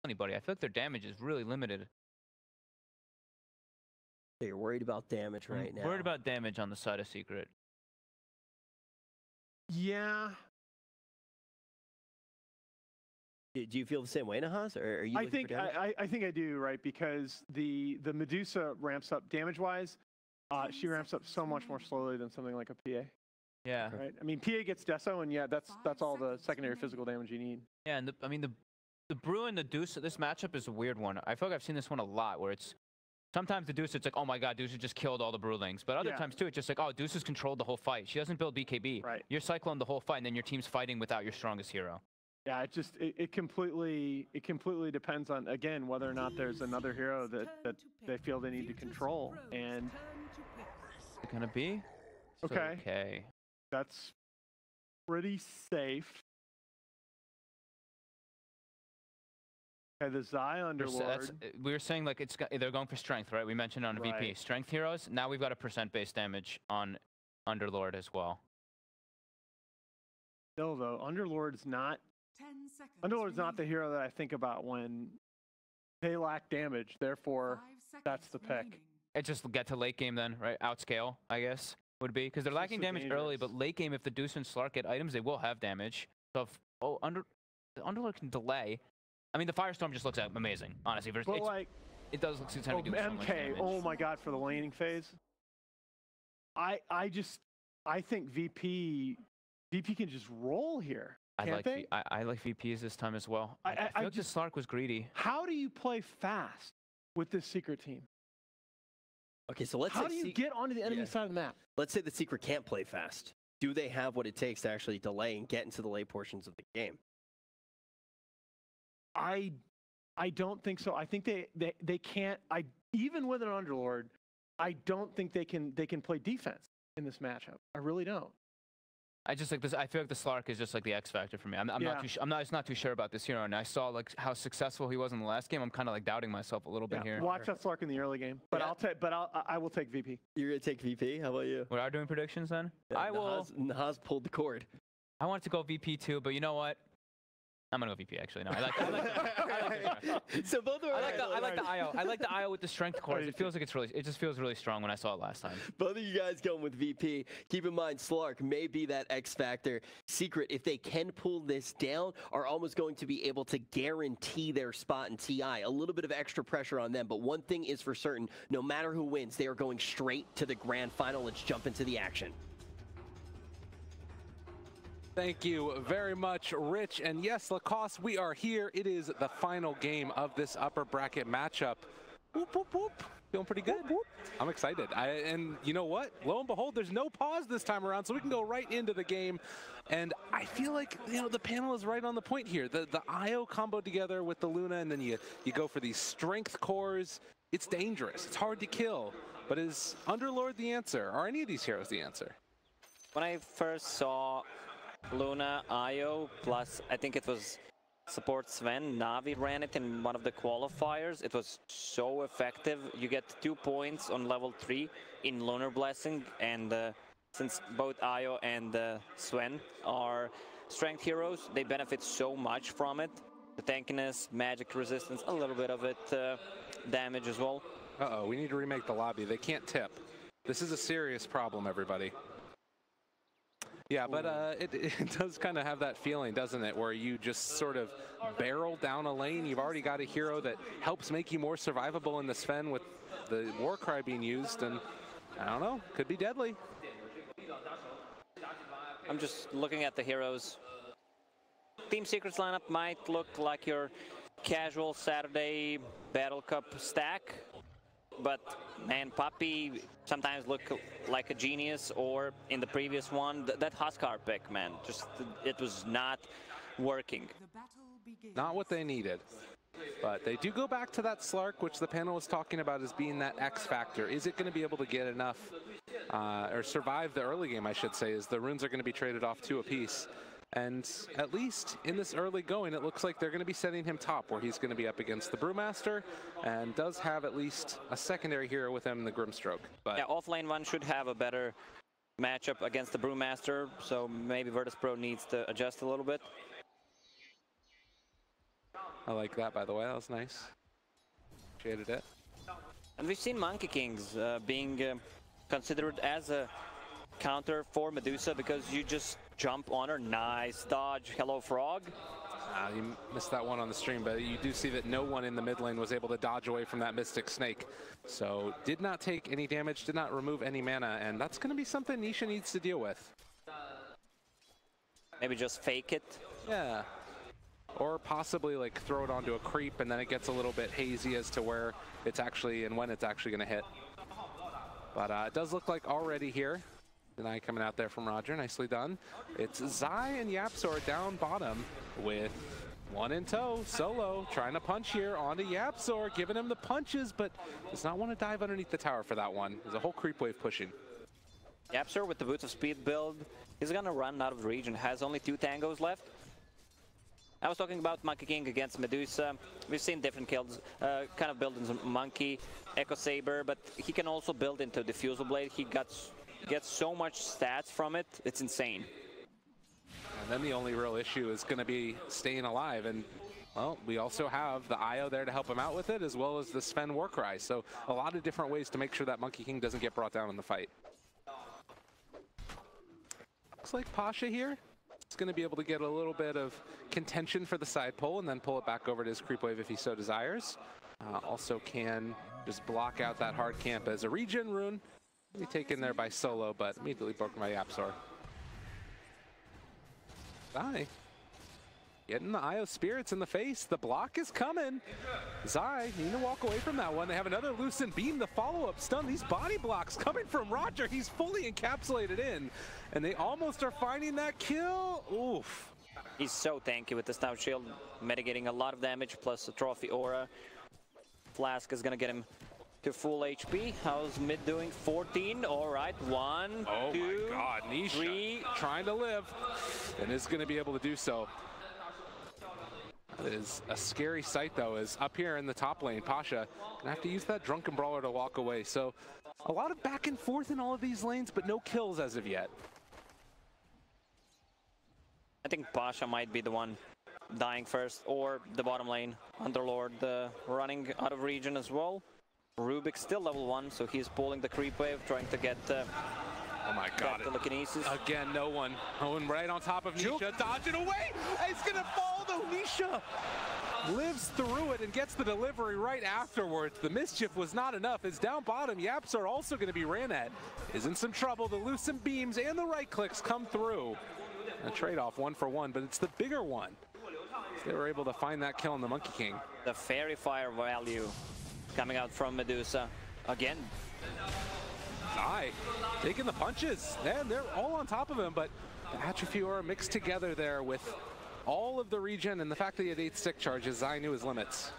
anybody. I feel like their damage is really limited. So you're worried about damage right now. Worried about damage on the side of Secret. Yeah. Do you feel the same way, Nahas? Or are you? I think I do, right? Because the Medusa ramps up damage-wise. She ramps up so much more slowly than something like a PA. Yeah. Right. I mean, PA gets Deso, and yeah, that's all the secondary physical damage you need. Yeah, and the Brew and the Deuce. This matchup is a weird one. I feel like I've seen this one a lot, where it's sometimes the Deuce, it's like, oh my god, Deuce just killed all the Brewlings. But other times too, it's just like, oh, Deuce has controlled the whole fight. She doesn't build BKB. Right. You're cycling the whole fight, and then your team's fighting without your strongest hero. Yeah, it completely depends on, again, whether or not there's another hero that they feel they need to control. And it's gonna be okay. That's pretty safe. Okay, the Zai Underlord. We were saying like they're going for strength, right? We mentioned on VP strength heroes. Now we've got a % damage on Underlord as well. Still though, Underlord's not the hero that I think about when they lack damage. Therefore, that's the pick. It just get to late game then, right? Outscale, I guess, would be because they're lacking damage early, but late game, if the Deuce and Slark get items, they will have damage. So if Underlord can delay. I mean, the Firestorm just looks amazing, honestly. But it does look to be doing so much damage. Oh my god, for the laning phase. I think VP can just roll here. I like VPs this time as well. I feel like the Slark was greedy. How do you play fast with this Secret team? Okay, so let's How do you get onto the enemy side of the map? Let's say the Secret can't play fast. Do they have what it takes to actually delay and get into the late portions of the game? I don't think so. I think they can't. Even with an Underlord, I don't think they can play defense in this matchup. I really don't. I just like this. I feel like the Slark is just like the X factor for me. I'm not too. I'm not too sure about this hero, and I saw like how successful he was in the last game. I'm kind of like doubting myself a little bit here. Watch that Slark in the early game, but I will take VP. You're gonna take VP. How about you? We are doing predictions then. Yeah, I will. Nahas pulled the cord. I wanted to go VP too, but you know what? I'm gonna go VP actually. No, I like So both are. I like the IO. I like the IO with the strength cores. It feels like it just feels really strong when I saw it last time. Both of you guys going with VP. Keep in mind, Slark may be that X factor. Secret, if they can pull this down, are almost going to be able to guarantee their spot in TI. A little bit of extra pressure on them, but one thing is for certain: no matter who wins, they are going straight to the grand final. Let's jump into the action. Thank you very much, Rich. And yes, Lacoste, we are here. It is the final game of this upper bracket matchup. Whoop, whoop, whoop. Feeling pretty good. Whoop, whoop. I'm excited. And you know what? Lo and behold, there's no pause this time around, so we can go right into the game. And I feel like, you know, the panel is right on the point here. The IO combo together with the Luna, and then you go for these strength cores. It's dangerous. It's hard to kill. But is Underlord the answer? Are any of these heroes the answer? When I first saw Luna, IO, plus I think it was support Sven, Navi ran it in one of the qualifiers. It was so effective. You get 2 points on level 3 in Lunar Blessing, and since both IO and Sven are strength heroes, they benefit so much from it. The tankiness, magic resistance, a little bit of it damage as well. Uh-oh, we need to remake the lobby. They can't tip. This is a serious problem, everybody. Yeah, but it does kind of have that feeling, doesn't it, where you just sort of barrel down a lane. You've already got a hero that helps make you more survivable in the Sven with the Warcry being used, and I don't know, could be deadly. I'm just looking at the heroes. Team Secret's lineup might look like your casual Saturday Battle Cup stack, but man, Puppey sometimes look like a genius, or in the previous one, that Huskar pick, man, just it was not working. Not what they needed. But they do go back to that Slark, which the panel was talking about as being that X factor. Is it going to be able to get enough, or survive the early game, I should say, as the runes are going to be traded off 2 apiece. And at least in this early going, it looks like they're going to be setting him top, where he's going to be up against the Brewmaster, and does have at least a secondary hero with him in the Grimstroke. But yeah, Offlane one should have a better matchup against the Brewmaster, so maybe Virtus Pro needs to adjust a little bit. I like that, by the way. That was nice. Shaded it. And we've seen Monkey Kings being considered as a counter for Medusa because you just jump on her. Nice dodge. Hello, Frog. You missed that one on the stream, but you do see that no one in the mid lane was able to dodge away from that Mystic Snake. So did not take any damage, did not remove any mana, and that's going to be something Nisha needs to deal with. Maybe just fake it. Yeah. Or possibly like throw it onto a creep and then it gets a little bit hazy as to where it's actually and when it's actually going to hit. But it does look like already here. Deny coming out there from Roger, nicely done. It's Zai and YapzOr down bottom with one in tow. Solo trying to punch here onto YapzOr, giving him the punches, but does not want to dive underneath the tower for that one. There's a whole creep wave pushing. YapzOr with the Boots of Speed build, he's gonna run out of the region, has only 2 tangos left. I was talking about Monkey King against Medusa. We've seen different kills, kind of build into Monkey, Echo Saber, but he can also build into Diffusal Blade. He gets so much stats from it, it's insane. And then the only real issue is going to be staying alive. And, well, we also have the IO there to help him out with it, as well as the Sven Warcry. So a lot of different ways to make sure that Monkey King doesn't get brought down in the fight. Looks like Pasha here is going to be able to get a little bit of contention for the side pull and then pull it back over to his creep wave if he so desires. Also can just block out that hard camp as a regen rune. Be taken there by Solo, but immediately broken by YapzOr. Zai getting the Eye of Spirits in the face. The block is coming. Zai need to walk away from that one. They have another Lucent Beam, the follow-up stun. These body blocks coming from Roger. He's fully encapsulated in, and they almost are finding that kill. Oof. He's so tanky with the Stout Shield, mitigating a lot of damage, plus a Trophy Aura. Flask is gonna get him to full HP. How's mid doing? 14. All right. 1, 2, oh my God, Nisha 3. trying to live, and is going to be able to do so. That is a scary sight, though, is up here in the top lane, Pasha gonna have to use that Drunken Brawler to walk away. So a lot of back and forth in all of these lanes, but no kills as of yet. I think Pasha might be the one dying first, or the bottom lane. Underlord running out of region as well. Rubik still level 1, so he's pulling the creep wave, trying to get oh my God, telekinesis. Again, no one right on top of Nisha, dodging away. It's gonna fall though. Nisha lives through it and gets the delivery right afterwards. The mischief was not enough. As down bottom, YapzOr also gonna be ran at. Is in some trouble. The Lucent Beams and the right clicks come through. A trade-off 1 for 1, but it's the bigger one. They were able to find that kill on the Monkey King. The Fairy Fire value coming out from Medusa again. Zai taking the punches, and they're all on top of him, but the Atrophy Aura mixed together there with all of the regen and the fact that he had 8 stick charges. Zai knew his limits.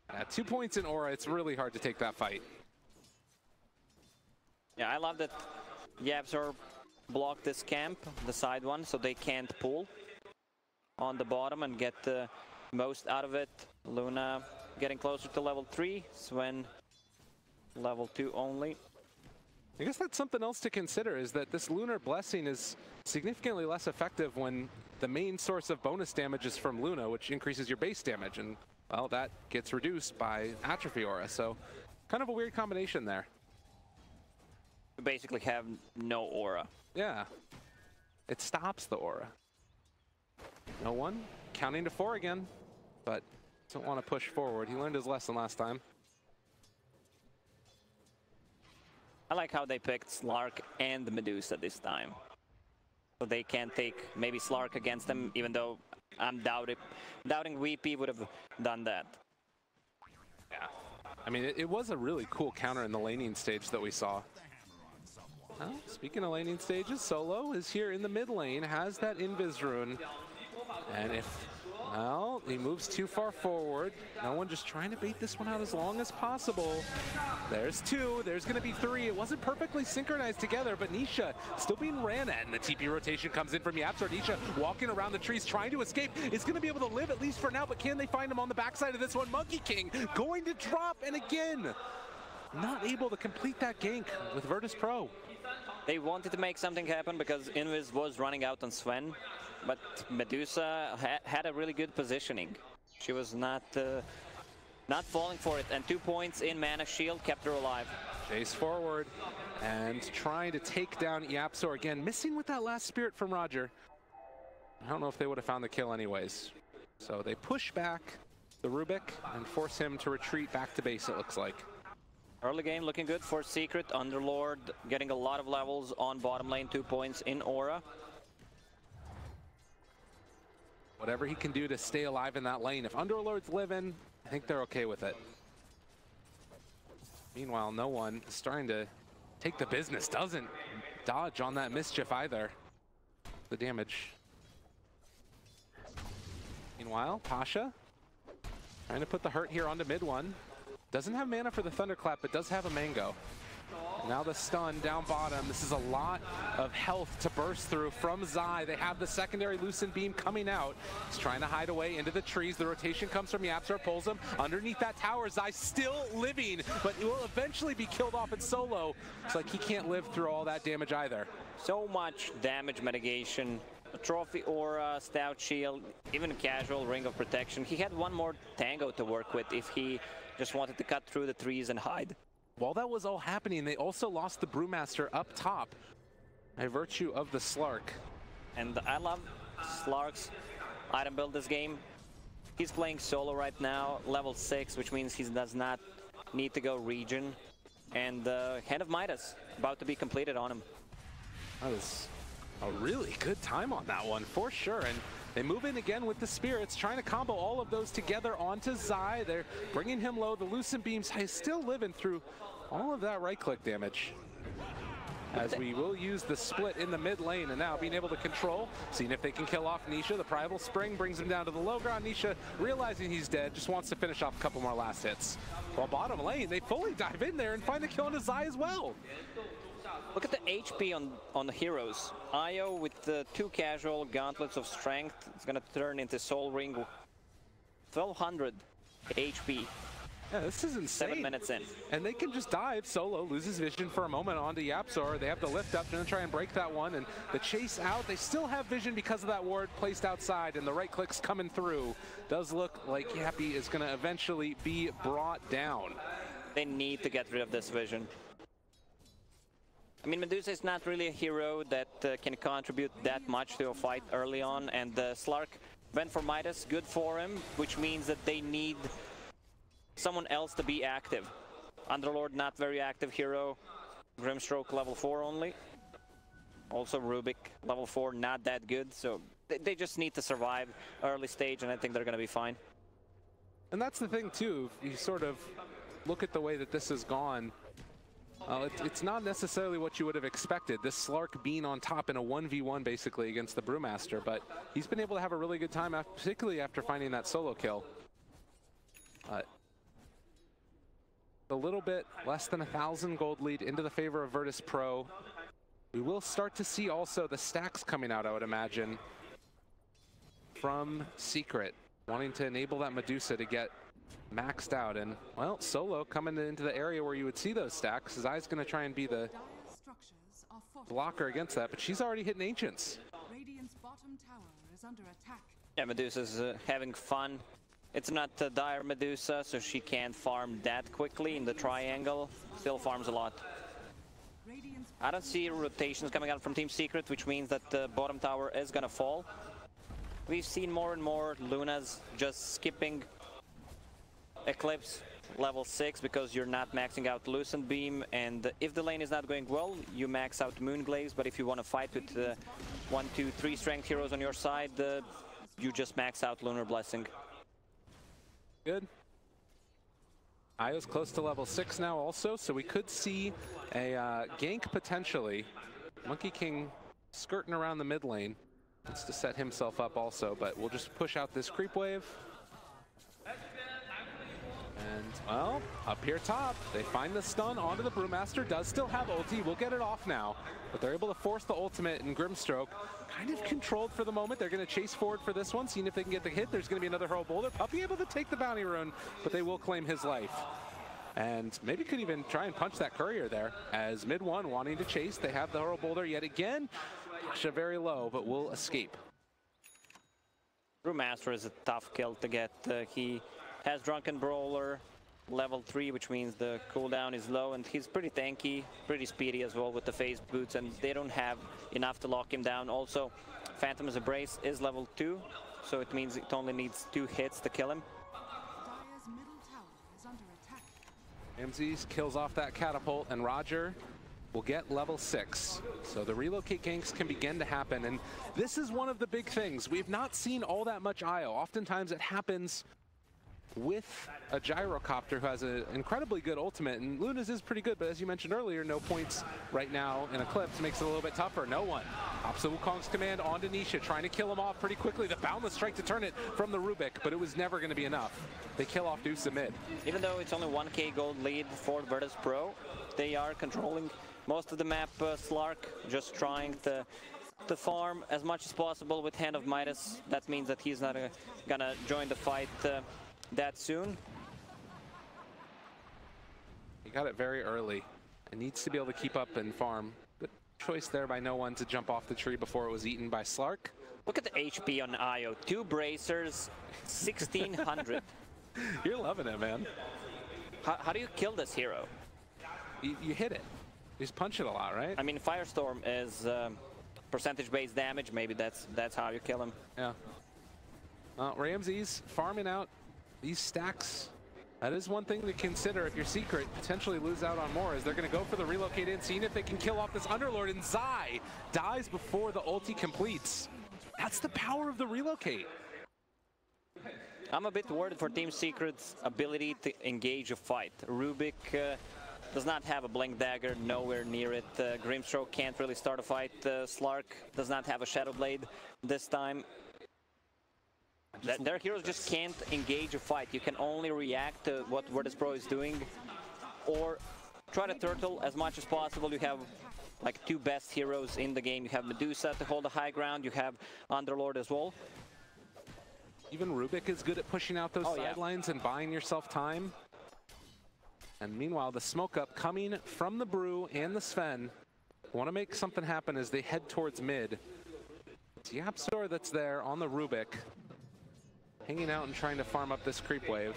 At 2 points in Aura, it's really hard to take that fight. Yeah, I love that YapzOr blocked this camp, the side one, so they can't pull on the bottom and get the most out of it. Luna getting closer to level 3, Sven level 2 only. I guess that's something else to consider, is that this Lunar Blessing is significantly less effective when the main source of bonus damage is from Luna, which increases your base damage, and well, that gets reduced by Atrophy Aura, so kind of a weird combination there. You basically have no aura. Yeah, it stops the aura. No one, counting to 4 again, but doesn't want to push forward. He learned his lesson last time. I like how they picked Slark and Medusa this time. So they can't take maybe Slark against them, even though I'm doubting VP would have done that. Yeah, I mean, it was a really cool counter in the laning stage that we saw. Well, speaking of laning stages, Solo is here in the mid lane, has that Invis rune, and if, well, he moves too far forward, no one just trying to bait this one out as long as possible. There's 2, there's gonna be 3. It wasn't perfectly synchronized together, but Nisha still being ran at, and the TP rotation comes in from YapzOr. Nisha walking around the trees trying to escape, is gonna be able to live at least for now, but can they find him on the backside of this one? Monkey King going to drop, and again, not able to complete that gank with Virtus Pro. They wanted to make something happen because Invis was running out on Sven. but Medusa had a really good positioning. She was not falling for it, and 2 points in Mana Shield kept her alive. Chase forward and trying to take down YapzOr again, missing with that last spirit from Roger. I don't know if they would have found the kill anyways. So they push back the Rubik and force him to retreat back to base, it looks like. Early game looking good for Secret. Underlord getting a lot of levels on bottom lane, 2 points in Aura. Whatever he can do to stay alive in that lane. If Underlord's living, I think they're okay with it. Meanwhile, no one is starting to take the business. Doesn't dodge on that mischief either. The damage. Meanwhile, Pasha trying to put the hurt here onto mid one. Doesn't have mana for the Thunderclap, but does have a Mango. Now the stun down bottom. This is a lot of health to burst through from Zai. They have the secondary Lucent Beam coming out. He's trying to hide away into the trees. The rotation comes from YapzOr, pulls him underneath that tower. Zai still living, but he will eventually be killed off in solo. It's like he can't live through all that damage either. So much damage mitigation. A trophy aura, stout shield, even a casual ring of protection. He had one more tango to work with if he just wanted to cut through the trees and hide. While that was all happening, they also lost the Brewmaster up top by virtue of the Slark. And I love Slark's item build this game. He's playing solo right now, level 6, which means he does not need to go region. And Hand of Midas about to be completed on him. That was a really good time on that one, for sure. And they move in again with the Spirits, trying to combo all of those together onto Zai. They're bringing him low. The Lucent Beams, he's still living through all of that right-click damage. As we will use the split in the mid lane, and now being able to control, seeing if they can kill off Nisha. The Primal Spring brings him down to the low ground. Nisha, realizing he's dead, just wants to finish off a couple more last hits. While bottom lane, they fully dive in there and find a kill on Zai as well. Look at the HP on the heroes. Io with the 2 casual gauntlets of strength. It's gonna turn into Soul Ring. 1200 HP. Yeah, this is insane. 7 minutes in. And they can just dive solo, loses vision for a moment onto YapzOr. They have the lift up and try and break that one. And the chase out, they still have vision because of that ward placed outside, and the right click's coming through. Does look like Yappy is gonna eventually be brought down. They need to get rid of this vision. I mean, Medusa is not really a hero that can contribute that much to a fight early on, and Slark went for Midas, good for him, which means that they need someone else to be active. Underlord, not very active hero. Grimstroke, level 4 only. Also Rubik, level 4, not that good, so they just need to survive early stage, and I think they're gonna be fine. And that's the thing, too. You sort of look at the way that this has gone. It's not necessarily what you would have expected, this Slark being on top in a 1v1 basically against the Brewmaster, but he's been able to have a really good time, particularly after finding that solo kill. A little bit less than 1,000 gold lead into the favor of Virtus Pro. We will start to see also the stacks coming out, I would imagine, from Secret, wanting to enable that Medusa to get maxed out. And well, Solo coming into the area where you would see those stacks. Zai's going to try and be the blocker against that, but she's already hitting Ancients. Radiant's bottom tower is under attack. Yeah, Medusa's having fun. It's not a dire Medusa, so she can't farm that quickly in the triangle. Still farms a lot. I don't see rotations coming out from Team Secret, which means that the bottom tower is gonna fall. We've seen more and more Lunas just skipping Eclipse level 6 because you're not maxing out Lucent Beam, and if the lane is not going well, you max out Moonglaze, but if you want to fight with 1, 2, 3 strength heroes on your side, you just max out Lunar Blessing. Good. Io's close to level 6 now also, so we could see a gank potentially. Monkey King skirting around the mid lane. Wants to set himself up also, but we'll just push out this creep wave. And, well, up here top, they find the stun onto the Brewmaster. Does still have ulti, will get it off now. But they're able to force the ultimate, and Grimstroke kind of controlled for the moment. They're going to chase forward for this one, seeing if they can get the hit. There's going to be another Hurl Boulder. Puppey able to take the bounty rune, but they will claim his life. And maybe could even try and punch that courier there, as mid one wanting to chase. They have the Hurl Boulder yet again. Pasha very low, but will escape. Brewmaster is a tough kill to get. He has Drunken Brawler, level 3, which means the cooldown is low, and he's pretty tanky, pretty speedy as well with the phase boots, and they don't have enough to lock him down. Also, Phantom's Embrace is level 2, so it means it only needs 2 hits to kill him. Dire's middle tower is under attack. Ramses kills off that catapult, and Roger will get level 6. So the relocate ganks can begin to happen, and this is one of the big things. We've not seen all that much IO. Oftentimes it happens with a gyrocopter who has an incredibly good ultimate, and Luna's is pretty good, but as you mentioned earlier, no points right now in Eclipse makes it a little bit tougher. No one. Opposite Wukong's command onto Nisha, trying to kill him off pretty quickly. The boundless strike to turn it from the Rubik, but it was never going to be enough. They kill off Deuce mid. Even though it's only 1k gold lead for Virtus Pro, they are controlling most of the map. Slark just trying to farm as much as possible with Hand of Midas. That means that he's not gonna join the fight that soon. He got it very early and needs to be able to keep up and farm. Good choice there by no one to jump off the tree before it was eaten by Slark. Look at the HP on Io. 2 bracers, 1600. You're loving it, man. How do you kill this hero? You hit it. You just punch it a lot, right? I mean, Firestorm is percentage-based damage. Maybe that's how you kill him. Yeah. Ramses farming out these stacks. That is one thing to consider if you're Secret. Potentially lose out on more, as they're going to go for the relocate in, seeing if they can kill off this Underlord, and Zai dies before the ulti completes. That's the power of the relocate. I'm a bit worried for Team Secret's ability to engage a fight. Rubik does not have a Blink Dagger, nowhere near it. Grimstroke can't really start a fight. Slark does not have a Shadow Blade this time. Their heroes just can't engage a fight. You can only react to what Virtus Pro is doing, or try to turtle as much as possible. You have like 2 best heroes in the game. You have Medusa to hold the high ground. You have Underlord as well. Even Rubik is good at pushing out those sidelines and buying yourself time. And meanwhile, the smoke up coming from the Brew and the Sven want to make something happen as they head towards mid. It's YapzOr that's there on the Rubik, hanging out and trying to farm up this creep wave.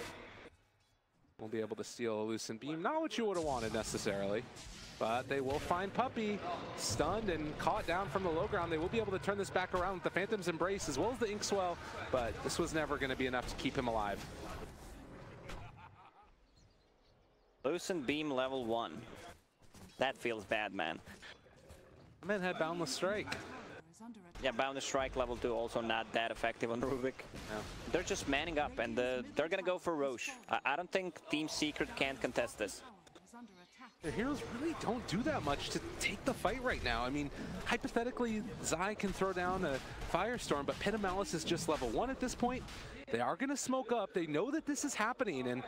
We'll be able to steal a Lucent Beam. Not what you would have wanted necessarily, but they will find Puppey stunned and caught down from the low ground. They will be able to turn this back around with the Phantom's Embrace as well as the Inkswell, but this was never going to be enough to keep him alive. Lucent Beam level 1. That feels bad, man. Man had Boundless Strike. Yeah, Boundless Strike level 2 also not that effective on Rubik. Yeah. They're just manning up, and they're gonna go for Roche. I don't think Team Secret can contest this. Their heroes really don't do that much to take the fight right now. I mean, hypothetically, Zai can throw down a Firestorm, but Pit of Malice is just level 1 at this point. They are gonna smoke up. They know that this is happening, and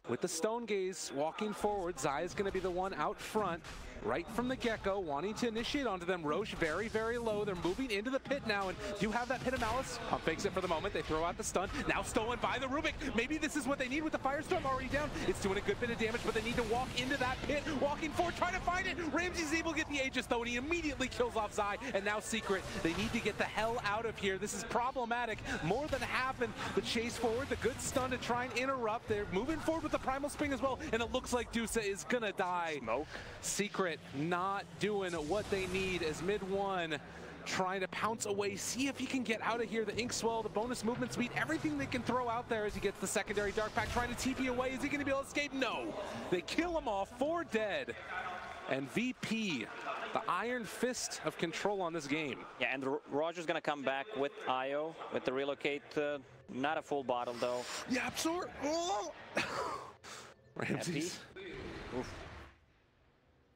with the Stone Gaze walking forward, Zai is going to be the one out front, right from the get-go, wanting to initiate onto them. Roche very, very low. They're moving into the pit now, and do have that Pit of Malice. Pump fakes it for the moment. They throw out the stun. Now stolen by the Rubik. Maybe this is what they need with the Firestorm already down. It's doing a good bit of damage, but they need to walk into that pit. Walking forward, trying to find it. Ramsey's able to get the Aegis, though, and he immediately kills off Zai. And now Secret, they need to get the hell out of here. This is problematic. More than half in the chase forward. The good stun to try and interrupt. They're moving forward with the Primal Spring as well, and it looks like Dusa is gonna die. Smoke. Secret not doing what they need as mid 1 trying to pounce away, see if he can get out of here. The Inkswell, the bonus movement speed, everything they can throw out there as he gets the secondary Dark Pack, trying to TP away. Is he gonna be able to escape? No. They kill him off, 4 dead. And VP, the iron fist of control on this game. Yeah, and Roger's gonna come back with Io, with the relocate. Not a full bottle though. YapzOr! Oh! Ramses.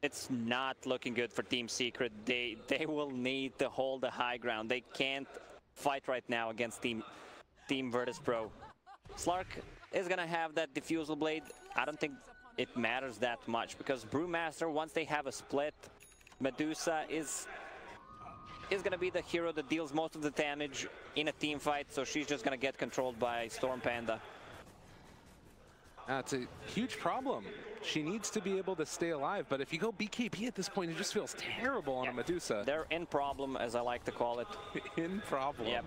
It's not looking good for Team Secret. They will need to hold the high ground. They can't fight right now against Team Virtus Pro. Slark is gonna have that Diffusal Blade. I don't think it matters that much, because Brewmaster, once they have a split, Medusa is gonna be the hero that deals most of the damage in a team fight, so she's just gonna get controlled by Storm Panda. That's a huge problem. She needs to be able to stay alive, but if you go BKB at this point, it just feels terrible on a Medusa. They're in problem, as I like to call it. In problem. Yep.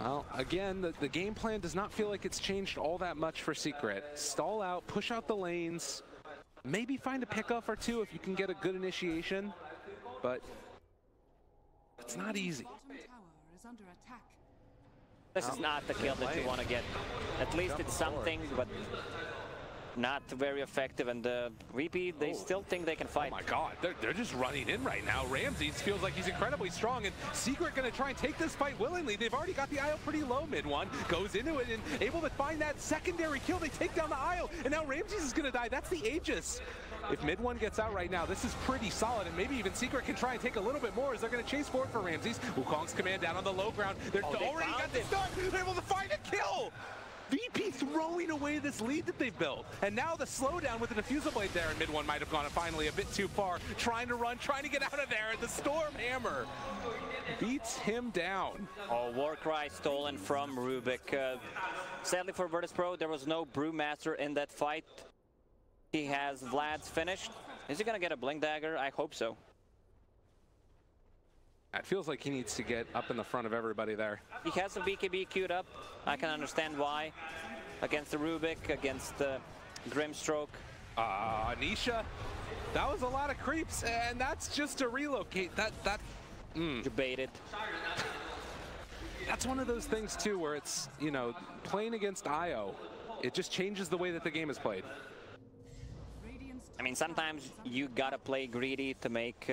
Well, again, the game plan does not feel like it's changed all that much for Secret. Stall out, push out the lanes, maybe find a pickoff or two if you can get a good initiation, but it's not easy. Bottom tower is under attack. This is not the kill that you want to get. At least it's something, but not very effective. And VP, they still think they can fight. Oh my God, they're just running in right now. Ramses feels like he's incredibly strong, and Secret gonna try and take this fight willingly. They've already got the IO pretty low. Mid one goes into it and able to find that secondary kill. They take down the IO, and now Ramses is gonna die. That's the Aegis. If mid one gets out right now, this is pretty solid, and maybe even Secret can try and take a little bit more as they're gonna chase forward for Ramses. Wukong's command down on the low ground. They're already got the start. They're able to find a kill. VP throwing away this lead that they've built. And now the slowdown with the diffusal blade there, and mid one might have gone finally a bit too far. Trying to run, trying to get out of there, and the Storm Hammer beats him down. Oh, Warcry stolen from Rubik. Sadly for Virtus.pro, there was no Brewmaster in that fight. He has Vlad's finished. Is he gonna get a Blink Dagger? I hope so. It feels like he needs to get up in the front of everybody there. He has some BKB queued up. I can understand why. Against the Rubik, against the Grimstroke. Nisha, that was a lot of creeps, and that's just to relocate. You baited. That's one of those things too, where it's, you know, playing against IO, it just changes the way that the game is played. I mean, sometimes you gotta play greedy to make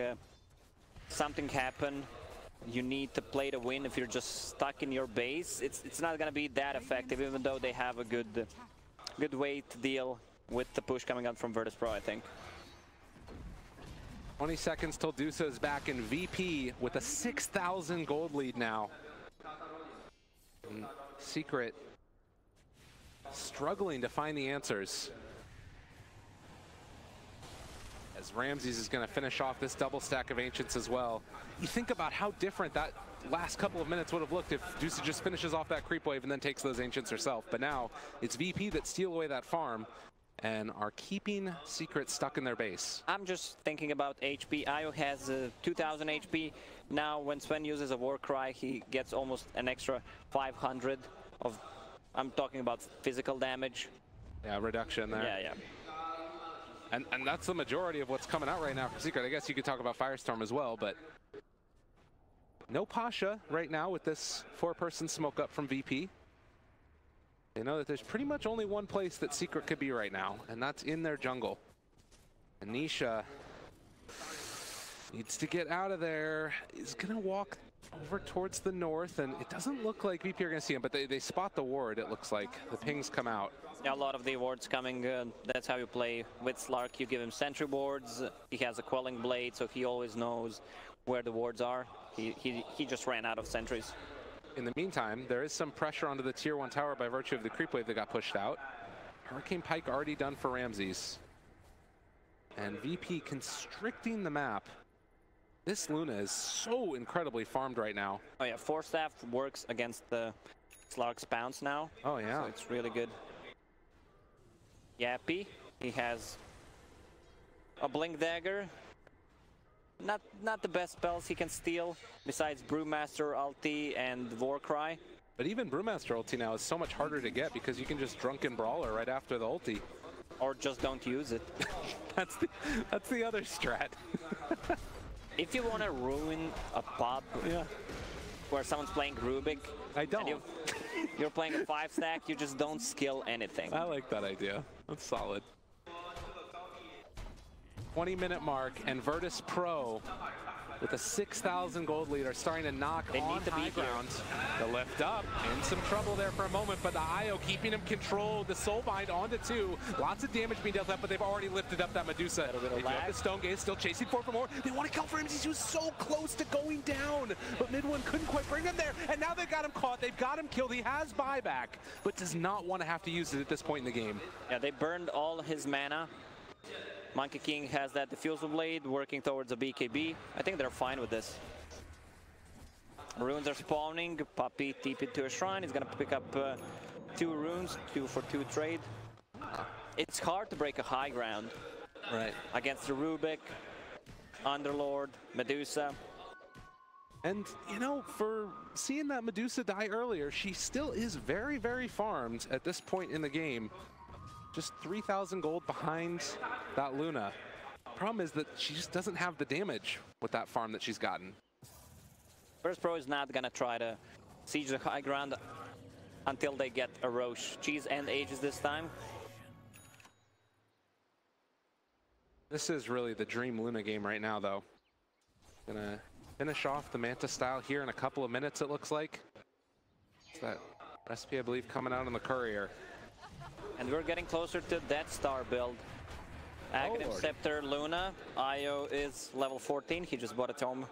something happen. You need to play to win. If you're just stuck in your base, it's not gonna be that effective, even though they have a good way to deal with the push coming up from Virtus.pro, I think. 20 seconds till Dusa is back in VP with a 6,000 gold lead now. And Secret struggling to find the answers. As Ramses is going to finish off this double stack of Ancients as well. You think about how different that last couple of minutes would have looked if Dusa just finishes off that creep wave and then takes those Ancients herself. But now it's VP that steal away that farm and are keeping Secret stuck in their base. I'm just thinking about HP. Io has 2,000 HP. Now when Sven uses a Warcry, he gets almost an extra 500 of, I'm talking about physical damage. Yeah, reduction there. Yeah. And that's the majority of what's coming out right now for Secret. I guess you could talk about Firestorm as well, but no Pasha right now with this 4-person smoke up from VP. They know that there's pretty much only one place that Secret could be right now, and that's in their jungle. And Nisha needs to get out of there. He's gonna walk over towards the north, and it doesn't look like VP are gonna see him, but they spot the ward, it looks like. The pings come out. Yeah, a lot of the wards coming. That's how you play with Slark. You give him sentry wards. He has a quelling blade, so he always knows where the wards are. He just ran out of sentries. In the meantime, there is some pressure onto the tier 1 tower by virtue of the creep wave that got pushed out. Hurricane Pike already done for Ramses. And VP constricting the map. This Luna is so incredibly farmed right now. Oh yeah, Force Staff works against the Slark's bounce now. Oh yeah. So it's really good. Yappy, he has a Blink Dagger. Not the best spells he can steal, besides Brewmaster ulti and Warcry. But even Brewmaster ulti now is so much harder to get because you can just Drunken Brawler right after the ulti. Or just don't use it. that's the other strat. If you want to ruin a pub where someone's playing Rubik, I don't. You're playing a 5-stack, you just don't skill anything. I like that idea. That's solid. 20-minute mark, and Virtus.pro with a 6,000 gold lead are starting to knock on high ground. The lift up, in some trouble there for a moment, but the IO keeping him controlled. The Soulbind onto 2. Lots of damage being dealt out, but they've already lifted up that Medusa. They have the Stone Gaze, still chasing for more. They want to kill Ramses, who's so close to going down, but mid one couldn't quite bring him there, and now they've got him caught. They've got him killed. He has buyback, but does not want to have to use it at this point in the game. Yeah, they burned all his mana. Monkey King has that Diffusal Blade working towards a BKB. I think they're fine with this. Runes are spawning. Puppey TP'd to a shrine. He's gonna pick up 2 runes, 2 for 2 trade. It's hard to break a high ground. Right. Against the Rubik, Underlord, Medusa. And, you know, for seeing that Medusa die earlier, she still is very, very farmed at this point in the game. Just 3,000 gold behind that Luna. Problem is that she just doesn't have the damage with that farm that she's gotten. First Pro is not gonna try to siege the high ground until they get a Roche. Cheese and Aegis this time. This is really the dream Luna game right now, though. Gonna finish off the Manta style here in a couple of minutes, it looks like. It's that recipe, I believe, coming out on the courier. And we're getting closer to Death Star build. Aghanim Scepter Luna. Io is level 14. He just bought a tome.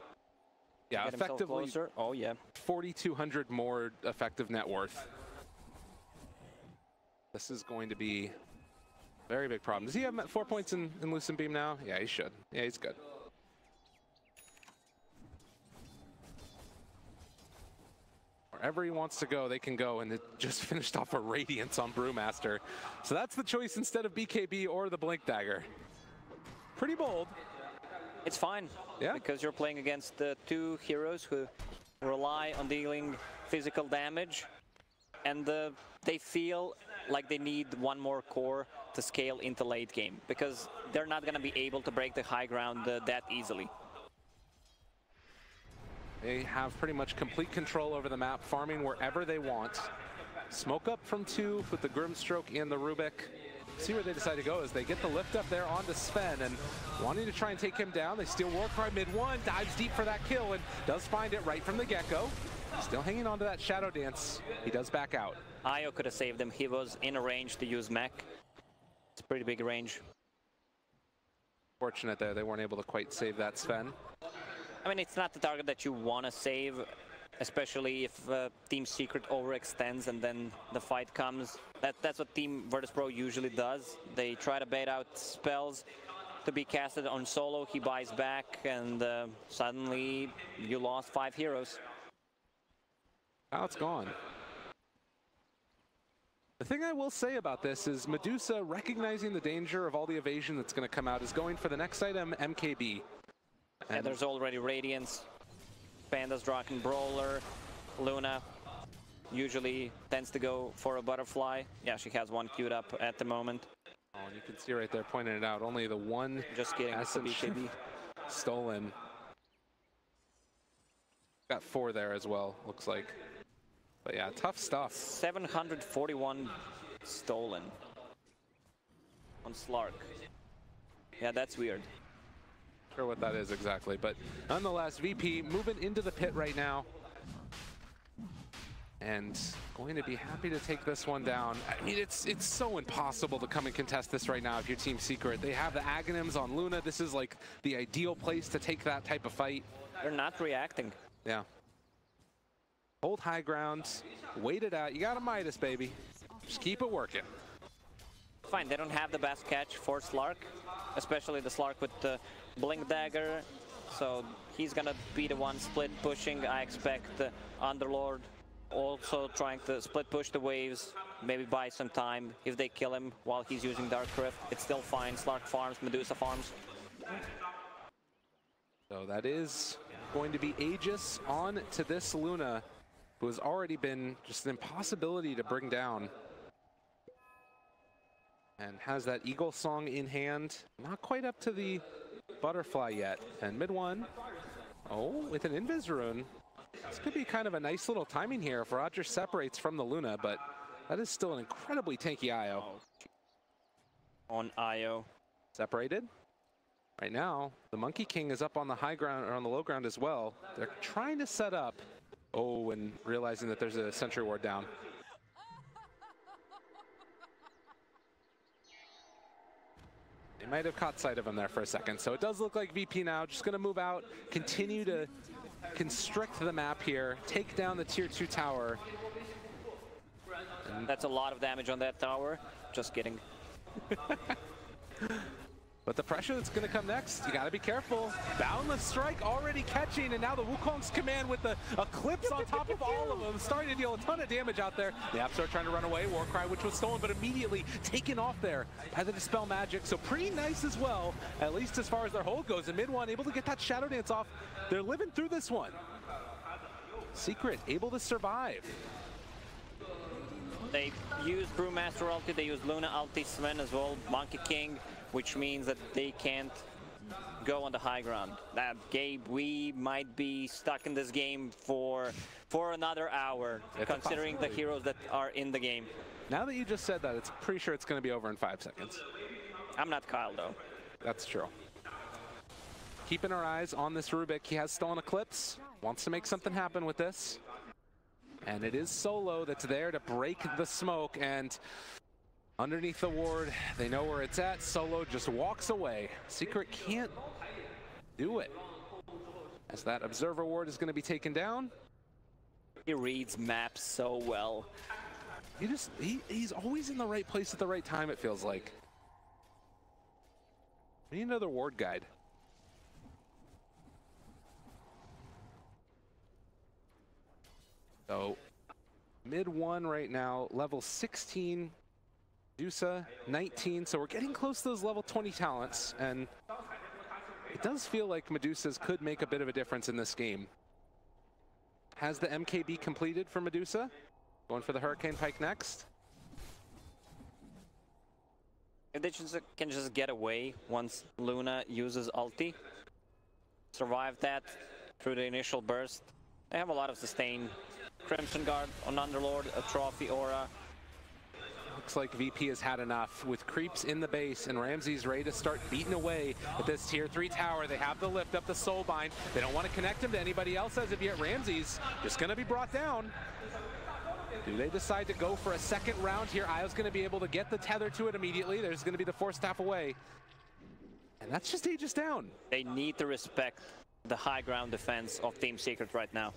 Yeah, Get himself effectively closer. Oh yeah. 4,200 more effective net worth. This is going to be a very big problem. Does he have 4 points in Lucent Beam now? Yeah, he should. Yeah, he's good. Wherever he wants to go, they can go, and it just finished off a Radiance on Brewmaster. So that's the choice instead of BKB or the Blink Dagger. Pretty bold. It's fine. Yeah. Because you're playing against the two heroes who rely on dealing physical damage, and they feel like they need one more core to scale into late game, because they're not going to be able to break the high ground that easily. They have pretty much complete control over the map, farming wherever they want. Smoke up from 2 with the Grimstroke and the Rubik. See where they decide to go as they get the lift up there onto Sven, and wanting to try and take him down. They steal Warcry mid-1, dives deep for that kill, and does find it right from the get-go. Still hanging on to that Shadow Dance. He does back out. Io could have saved him. He was in a range to use mech. It's a pretty big range. Fortunate there, they weren't able to quite save that Sven. I mean, it's not the target that you want to save, especially if Team Secret overextends and then the fight comes. That's what Team Virtus.pro usually does. They try to bait out spells to be casted on solo. He buys back, and suddenly you lost 5 heroes. Now it's gone. The thing I will say about this is Medusa, recognizing the danger of all the evasion that's going to come out, is going for the next item, MKB. And there's already Radiance, Panda's Draken Brawler, Luna usually tends to go for a Butterfly. Yeah, she has one queued up at the moment. Oh, and you can see right there pointing it out, only the one just kidding, it's the BKB. Stolen. Got 4 there as well, looks like. But yeah, tough stuff. 741 stolen on Slark. Yeah, that's weird. Sure what that is exactly, but nonetheless, VP moving into the pit right now and going to be happy to take this one down. I mean, it's so impossible to come and contest this right now if you're Team Secret. They have the Aghanims on Luna. This is like the ideal place to take that type of fight. They're not reacting. Yeah. Hold high ground, wait it out. You got a Midas, baby. Just keep it working. Fine, they don't have the best catch for Slark, especially the Slark with the Blink Dagger. So he's gonna be the one split pushing. I expect the Underlord also trying to split push the waves, maybe buy some time. If they kill him while he's using Dark Rift, it's still fine. Slark farms, Medusa farms. So that is going to be Aegis on to this Luna, who has already been just an impossibility to bring down. And has that Eagle Song in hand. Not quite up to the Butterfly yet. And mid-1. Oh, with an Invis Rune. This could be kind of a nice little timing here if Roger separates from the Luna, but that is still an incredibly tanky Io. On Io. Separated. Right now, the Monkey King is up on the high ground, or on the low ground as well. They're trying to set up. Oh, and realizing that there's a Sentry Ward down. They might have caught sight of him there for a second. So it does look like VP now just going to move out, continue to constrict the map here, take down the tier 2 tower. And that's a lot of damage on that tower. Just kidding. But the pressure that's going to come next, you got to be careful. Boundless Strike already catching, and now the Wukong's command with the Eclipse on top of all of them, starting to deal a ton of damage out there. The YapzOr trying to run away, Warcry, which was stolen, but immediately taken off there by the Dispel Magic. So pretty nice as well, at least as far as their hold goes. And mid-1 able to get that Shadow Dance off. They're living through this one. Secret able to survive. They use Brewmaster ulti, they use Luna ulti, Sven as well, Monkey King, which means that they can't go on the high ground. Gabe, we might be stuck in this game for another hour, considering the heroes that are in the game. Now that you just said that, it's pretty sure it's going to be over in 5 seconds. I'm not Kyle, though. That's true. Keeping our eyes on this Rubik. He has stolen Eclipse. Wants to make something happen with this. And it is Solo that's there to break the smoke. And underneath the ward, they know where it's at. Solo just walks away. Secret can't do it. As that Observer ward is going to be taken down. He reads maps so well. He's always in the right place at the right time, it feels like. We need another ward guide. So, mid 1 right now, level 16, Medusa 19, so we're getting close to those level 20 talents, and it does feel like Medusas could make a bit of a difference in this game. Has the MKB completed for Medusa? Going for the Hurricane Pike next. If they can just get away once Luna uses ulti, survive that through the initial burst, they have a lot of sustain. Crimson Guard on Underlord, a Trophy Aura. Looks like VP has had enough with creeps in the base, and Ramsey's ready to start beating away at this tier 3 tower. They have the lift up the Soulbind. They don't want to connect him to anybody else as of yet. Ramsey's just going to be brought down. Do they decide to go for a second round here? Io's going to be able to get the tether to it immediately. There's going to be the Force Staff away. And that's just Aegis down. They need to respect the high ground defense of Team Secret right now.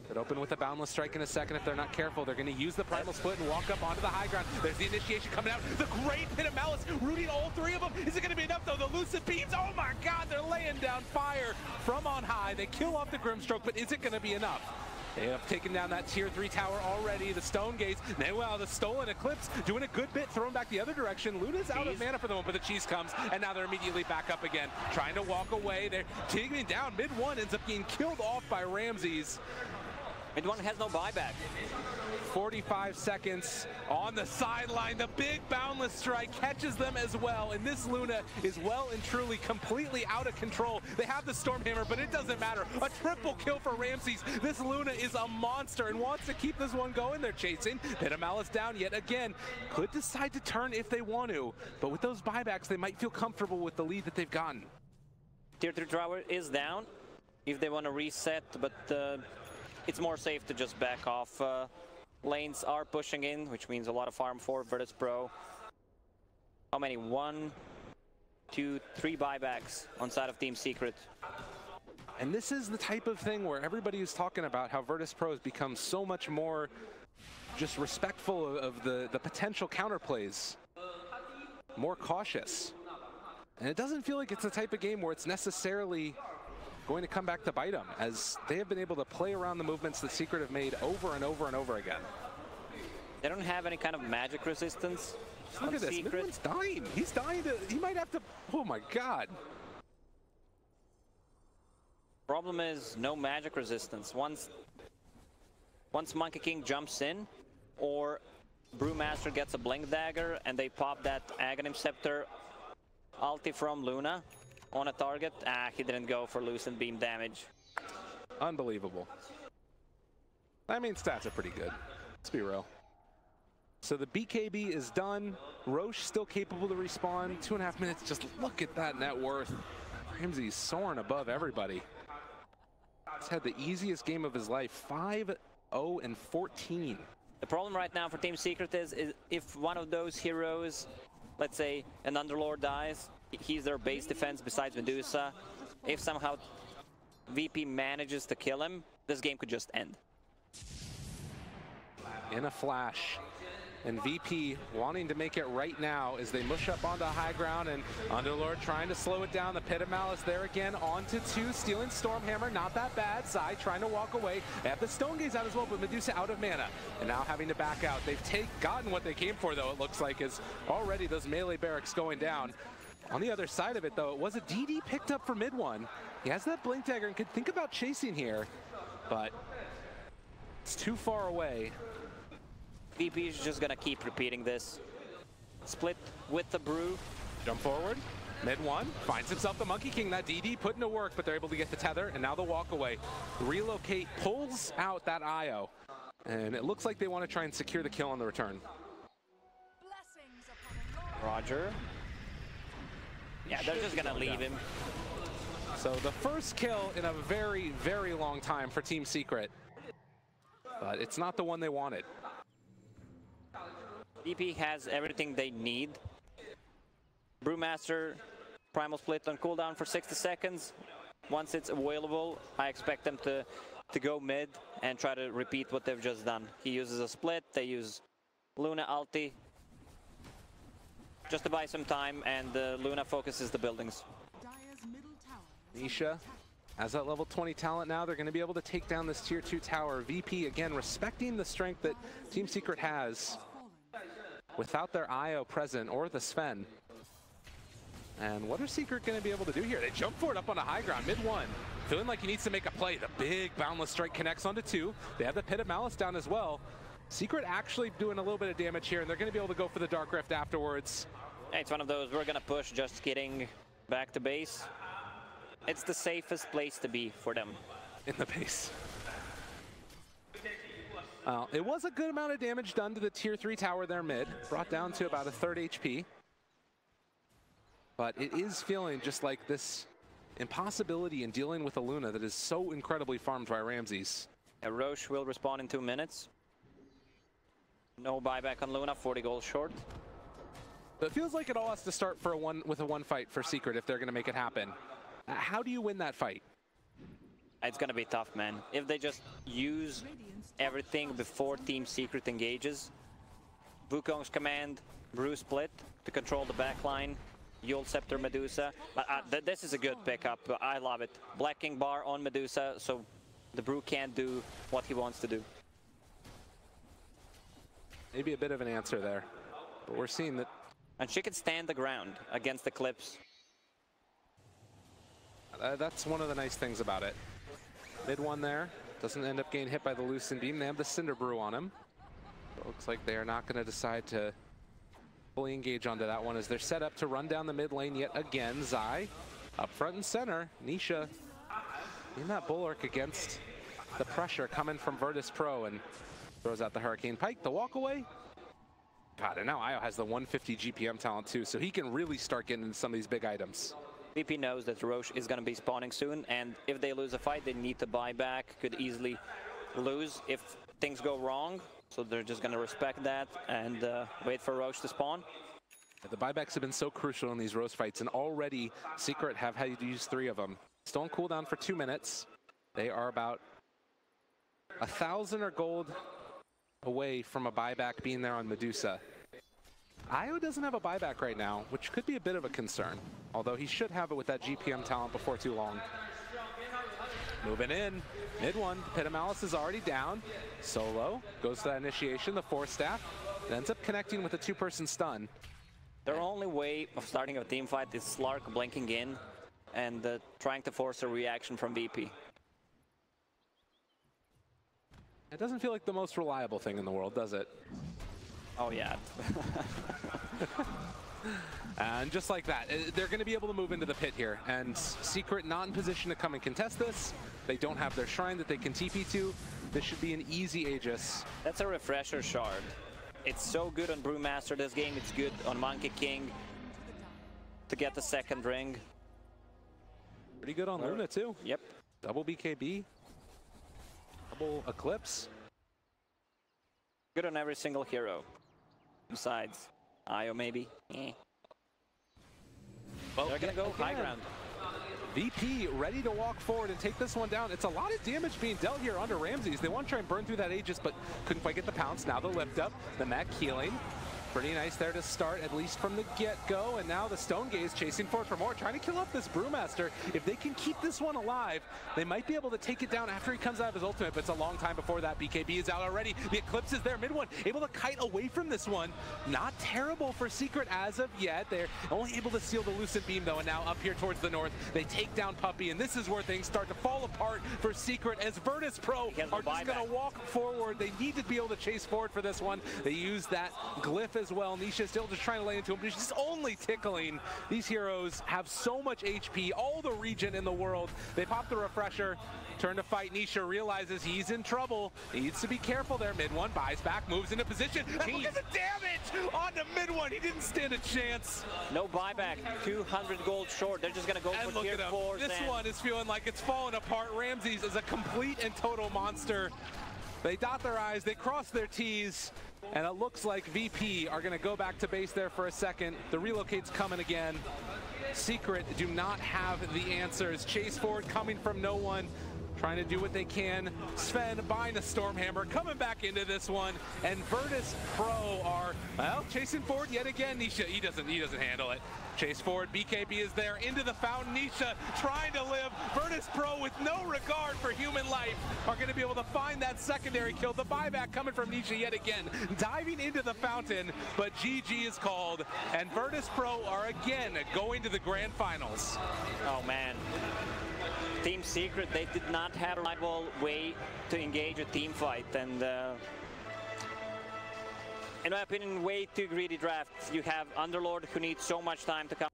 Could open with a Boundless Strike in a second if they're not careful. They're going to use the Primal Split and walk up onto the high ground. There's the initiation coming out. The great Pit of Malice rooting all 3 of them. Is it going to be enough, though? The Lucid Beams, oh my god, they're laying down fire from on high. They kill off the Grimstroke, but is it going to be enough? They have taken down that tier 3 tower already. The Stone Gates, well, the Stolen Eclipse doing a good bit, thrown back the other direction. Luna's out of mana for the moment, but the cheese comes, and now they're immediately back up again, trying to walk away. They're taking down. Mid 1 ends up being killed off by Ramses. Mid 1 has no buyback. 45 seconds on the sideline. The big Boundless Strike catches them as well, and this Luna is well and truly completely out of control. They have the Stormhammer, but it doesn't matter. A triple kill for Ramses. This Luna is a monster and wants to keep this one going. They're chasing. Pit of Malice down yet again. Could decide to turn if they want to, but with those buybacks, they might feel comfortable with the lead that they've gotten. Tier 3 tower is down if they want to reset, but it's more safe to just back off. Lanes are pushing in, which means a lot of farm for Virtus Pro. How many? 1, 2, 3 buybacks on side of Team Secret. And this is the type of thing where everybody is talking about how Virtus Pro has become so much more just respectful of the potential counterplays. More cautious. And it doesn't feel like it's the type of game where it's necessarily going to come back to bite them, as they have been able to play around the movements that Secret have made over and over and over again. They don't have any kind of magic resistance. Look at this, Midwin's dying. He's dying to, he might have to, oh my god. Problem is no magic resistance. Once Monkey King jumps in, or Brewmaster gets a Blink Dagger and they pop that Aghanim Scepter ulti from Luna on a target, he didn't go for Lucid Beam damage. Unbelievable. I mean, stats are pretty good. Let's be real. So the BKB is done. Roche still capable to respawn. 2.5 minutes. Just look at that net worth. Ramsey's soaring above everybody. He's had the easiest game of his life. 5-0 and 14. The problem right now for Team Secret is if one of those heroes, let's say an Underlord dies, he's their base defense besides Medusa. If somehow VP manages to kill him, this game could just end. In a flash. And VP wanting to make it right now as they mush up onto high ground, and Underlord trying to slow it down. The Pit of Malice there again, onto 2, stealing Stormhammer, not that bad. Sai trying to walk away. They have the Stone Gaze out as well, but Medusa out of mana, and now having to back out. They've gotten what they came for, though, it looks like, is already those melee barracks going down. On the other side of it, though, it was a DD picked up for mid 1. He has that Blink Dagger and could think about chasing here, but It's too far away. VP is just gonna keep repeating this. Split with the brew. Jump forward. Mid one. Finds himself the Monkey King. That DD put into work, but they're able to get the tether, and now the walk away. Relocate pulls out that IO. And it looks like they want to try and secure the kill on the return. Roger. Yeah, they're just gonna leave him. So the first kill in a very, very long time for Team Secret. But it's not the one they wanted. VP has everything they need. Brewmaster, Primal Split on cooldown for 60 seconds. Once it's available, I expect them to go mid and try to repeat what they've just done. He uses a split, they use Luna ulti, just to buy some time, and Luna focuses the buildings. Nisha has that level 20 talent now. They're going to be able to take down this tier 2 tower. VP, again, respecting the strength that Team Secret has without their IO present or the Sven. And what are Secret going to be able to do here? They jump for it up on a high ground, mid one. Feeling like he needs to make a play. The big Boundless Strike connects onto 2. They have the Pit of Malice down as well. Secret actually doing a little bit of damage here, and they're going to be able to go for the Dark Rift afterwards. Hey, it's one of those, we're going to push, just kidding, back to base. It's the safest place to be for them. In the base. It was a good amount of damage done to the tier 3 tower there mid. Brought down to about a third HP. But it is feeling just like this impossibility in dealing with a Luna that is so incredibly farmed by Ramses. Roche will respawn in 2 minutes. No buyback on Luna, 40 gold short. But it feels like it all has to start for with a one fight for Secret if they're going to make it happen. How do you win that fight? It's going to be tough, man. If they just use everything before Team Secret engages. Wukong's command, Brew Split to control the backline. Yule Scepter Medusa. This is a good pickup. I love it. Black King Bar on Medusa, so the Brew can't do what he wants to do. Maybe a bit of an answer there, but we're seeing that. And she can stand the ground against the clips. That's one of the nice things about it. Mid one there. Doesn't end up getting hit by the Lucent Beam. They have the Cinder Brew on him. It looks like they are not going to decide to fully engage onto that one as they're set up to run down the mid lane yet again. Zai up front and center. Nisha in that bulwark against the pressure coming from Virtus Pro and throws out the Hurricane Pike. The walk away. God, and now Io has the 150 GPM talent too, so he can really start getting into some of these big items. VP knows that Roche is going to be spawning soon, and if they lose a fight, they need to buy back. Could easily lose if things go wrong, so they're just going to respect that and wait for Roche to spawn. The buybacks have been so crucial in these Roche fights, and already Secret have had to use 3 of them. Still on cooldown for 2 minutes. They are about 1,000 or gold away from a buyback being there on Medusa. Io doesn't have a buyback right now, which could be a bit of a concern, although he should have it with that GPM talent before too long. Moving in, mid one, Pit of Malice is already down. Solo goes to that initiation, the 4-staff, and ends up connecting with a 2-person stun. Their only way of starting a team fight is Slark blinking in and trying to force a reaction from VP. It doesn't feel like the most reliable thing in the world, does it? Oh, yeah. And just like that, they're going to be able to move into the pit here. And Secret not in position to come and contest this. They don't have their shrine that they can TP to. This should be an easy Aegis. That's a refresher shard. It's so good on Brewmaster this game. It's good on Monkey King to get the 2nd ring. Pretty good on Luna, too. Yep. Double BKB. Double Eclipse. Good on every single hero. Besides Io, maybe. Well, they're going to go high ground. VP ready to walk forward and take this one down. It's a lot of damage being dealt here under Ramses. They want to try and burn through that Aegis, but couldn't quite get the pounce. Now the lift up, the mech healing. Pretty nice there to start, at least from the get-go. And now the Stone Gaze chasing forward for more, trying to kill off this Brewmaster. If they can keep this one alive, they might be able to take it down after he comes out of his ultimate, but it's a long time before that. BKB is out already. The Eclipse is there, mid one, able to kite away from this one. Not terrible for Secret as of yet. They're only able to seal the Lucent Beam, though, and now up here towards the north, they take down Puppey, and this is where things start to fall apart for Secret as Virtus Pro are just going to walk forward. They need to be able to chase forward for this one. They use that glyph as well. Nisha still just trying to lay into him, but she's only tickling. These heroes have so much HP, all the regen in the world. They pop the refresher, turn to fight. Nisha realizes he's in trouble. Needs to be careful there. Mid one buys back, moves into position. And look at the damage on the mid one. He didn't stand a chance. No buyback, 200 gold short. They're just going to go And for tier 4s. This one is feeling like it's falling apart. Ramses is a complete and total monster. They dot their I's, they cross their T's, and it looks like VP are going to go back to base there for a second. The relocate's coming again. Secret do not have the answers. Chase forward coming from no one. Trying to do what they can. Sven buying a Stormhammer, coming back into this one, and Virtus Pro are, well, chasing forward yet again. Nisha, he doesn't handle it. Chase forward, BKB is there, into the fountain. Nisha trying to live. Virtus Pro, with no regard for human life, are going to be able to find that secondary kill. The buyback coming from Nisha yet again, diving into the fountain, but GG is called, and Virtus Pro are again going to the grand finals. Oh man. Team Secret, they did not have a reliable way to engage a team fight, and in my opinion, way too greedy draft. You have Underlord who needs so much time to come